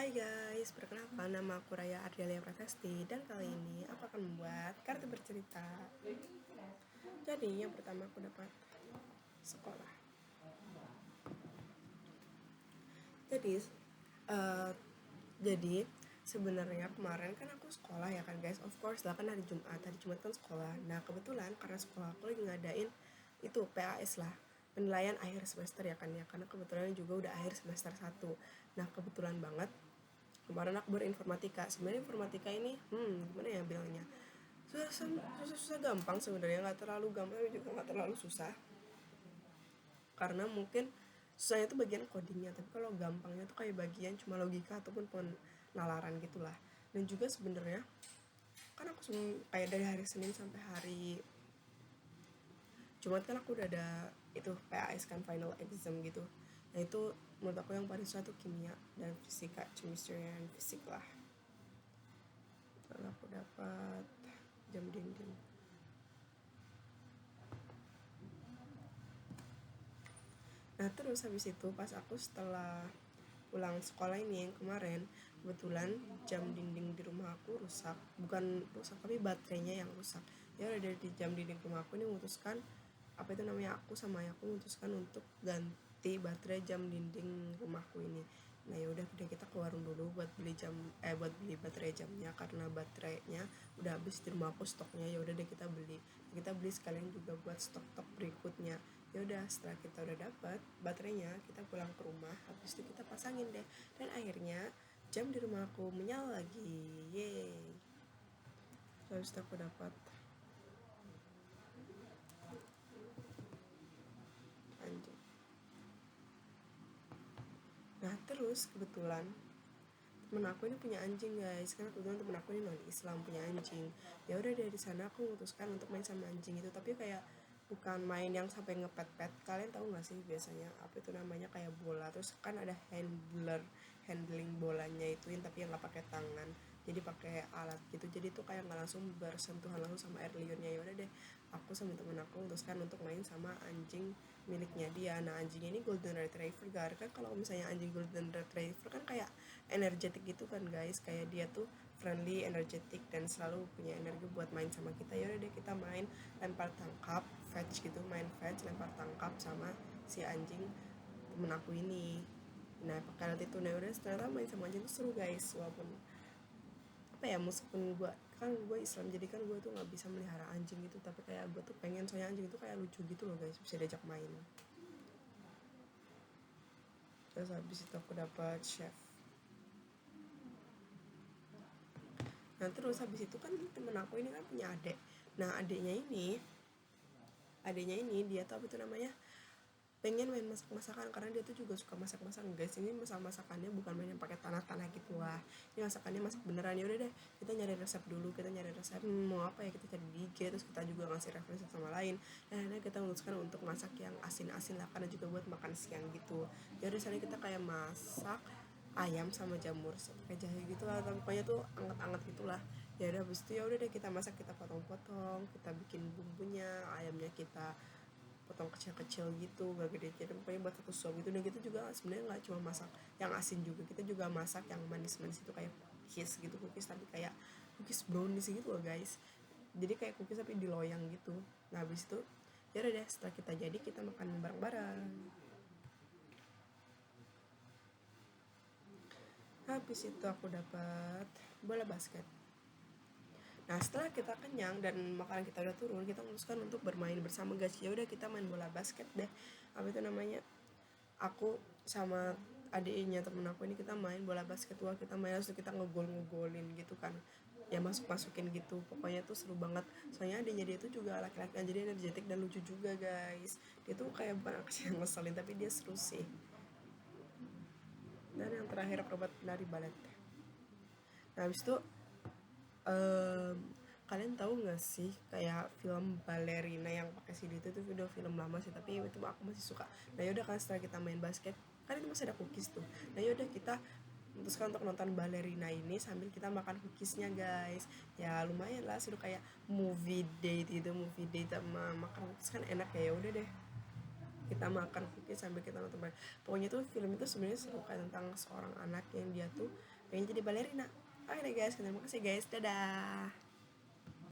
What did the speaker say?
Hai guys, perkenalkan nama aku Raya Ardelia Pratesti dan kali ini aku akan membuat kartu bercerita. Jadi yang pertama aku dapat sekolah. Jadi sebenarnya kemarin kan aku sekolah ya kan guys, of course lah kan hari Jumat kan sekolah. Nah kebetulan karena sekolah aku lagi ngadain itu PAS lah, penilaian akhir semester ya kan ya, karena kebetulan juga udah akhir semester 1. Nah kebetulan banget kemarin aku berinformatika. Sebenarnya informatika ini gimana ya bilangnya, susah gampang sebenarnya, nggak terlalu gampang tapi juga nggak terlalu susah, karena mungkin susahnya itu bagian codingnya, tapi kalau gampangnya tuh kayak bagian cuma logika ataupun penalaran gitulah. Dan juga sebenarnya kan aku kayak dari hari Senin sampai hari Jumat kan aku udah ada itu PAS kan, final exam gitu. Nah itu menurut aku yang paling susah tuh kimia dan fisika, chemistry and fisik lah. Lalu aku dapat jam dinding. Nah terus habis itu pas aku setelah pulang sekolah ini yang kemarin, kebetulan jam dinding di rumah aku rusak. Bukan rusak tapi baterainya yang rusak. Ya udah dari jam dinding rumah aku ini memutuskan, apa itu namanya, aku sama ayahku memutuskan untuk ganti baterai jam dinding rumahku ini. Nah yaudah kita ke warung dulu buat beli baterai jamnya, karena baterainya udah habis di rumah aku stoknya. Ya udah deh kita beli sekalian juga buat stok berikutnya. Ya udah setelah kita udah dapat baterainya, kita pulang ke rumah, habis itu kita pasangin deh, dan akhirnya jam di rumah aku menyala lagi. Yeay. Terus aku dapat anjing. Nah terus kebetulan temen aku ini punya anjing guys, karena kebetulan temen aku ini non Islam punya anjing. Ya udah dari sana aku memutuskan untuk main sama anjing itu, tapi kayak bukan main yang sampai ngepet-pet. Kalian tahu nggak sih biasanya apa itu namanya, kayak bola, terus kan ada handling bolanya ituin, tapi yang nggak pakai tangan, jadi pakai alat gitu. Jadi tuh kayak nggak langsung bersentuhan langsung sama air liurnya. Ya udah deh, aku sama temen aku memutuskan untuk main sama anjing miliknya dia. Nah anjing ini golden retriever kan, kalau misalnya anjing golden retriever kan kayak energetik gitu kan guys, kayak dia tuh friendly, energetik, dan selalu punya energi buat main sama kita. Ya udah deh kita main lempar tangkap, fetch gitu, main fetch lempar tangkap sama si anjing temen aku ini. Nah pakai alat itu, nah udah ternyata main sama anjing itu seru guys, walaupun apa ya, meskipun gue Islam, jadi kan gue tuh nggak bisa melihara anjing gitu, tapi kayak gue tuh pengen, soalnya anjing itu kayak lucu gitu loh guys, bisa diajak main. Terus habis itu aku dapat chef. Nah terus habis itu kan temen aku ini kan punya adik. Nah adiknya ini dia tuh apa itu namanya, pengen main masak-masakan, karena dia tuh juga suka masak-masakan guys. Ini masakannya bukan main yang pakai tanah-tanah gitu lah, ini masakannya masak beneran. Ya udah deh kita nyari resep dulu, mau apa ya, kita cari di IG, terus kita juga ngasih referensi sama lain. Dan akhirnya kita memutuskan untuk masak yang asin-asin lah, karena juga buat makan siang gitu. Ya udah sana kita kayak masak ayam sama jamur pakai jahe gitu lah, tapi pokoknya tuh anget-anget gitulah. Ya udah habis itu ya udah deh kita masak, kita potong-potong, kita bikin bumbunya, ayamnya kita potong kecil-kecil gitu, gak gede, jadi pokoknya buat satu sop gitu. Dan kita juga sebenarnya nggak cuma masak yang asin juga, kita juga masak yang manis-manis itu, kayak cookies tapi kayak cookies brownies gitu loh guys, jadi kayak cookies tapi di loyang gitu. Nah habis itu ya udah deh, setelah kita jadi kita makan bareng-bareng. Habis itu aku dapat bola basket. Nah setelah kita kenyang dan makanan kita udah turun, kita memutuskan untuk bermain bersama guys. Ya udah kita main bola basket deh. Apa itu namanya? Aku sama adiknya temen aku ini kita main bola basket. Wah kita main, terus kita ngegolin gitu kan. Ya masukin gitu. Pokoknya tuh seru banget. Soalnya adiknya dia tuh juga laki-laki kan, jadi energetik dan lucu juga guys. Dia tuh kayak bukan anak kecil yang ngeselin, tapi dia seru sih. Dan yang terakhir akrobat nari balet. Nah habis itu em, kalian tahu nggak sih kayak film Ballerina yang pakai CD itu tuh video film lama sih, tapi itu aku masih suka. Nah yaudah kan setelah kita main basket kan itu masih ada cookies tuh. Nah yaudah kita memutuskan untuk nonton Ballerina ini sambil kita makan cookiesnya guys. Ya lumayan lah, seru kayak movie date gitu, movie date sama makan cookies kan enak ya. Ya udah deh kita makan cookies sambil kita nonton. Pokoknya tuh film itu sebenarnya seru, kayak tentang seorang anak yang dia tuh pengen jadi balerina. Oke deh guys, terima kasih guys, dadah.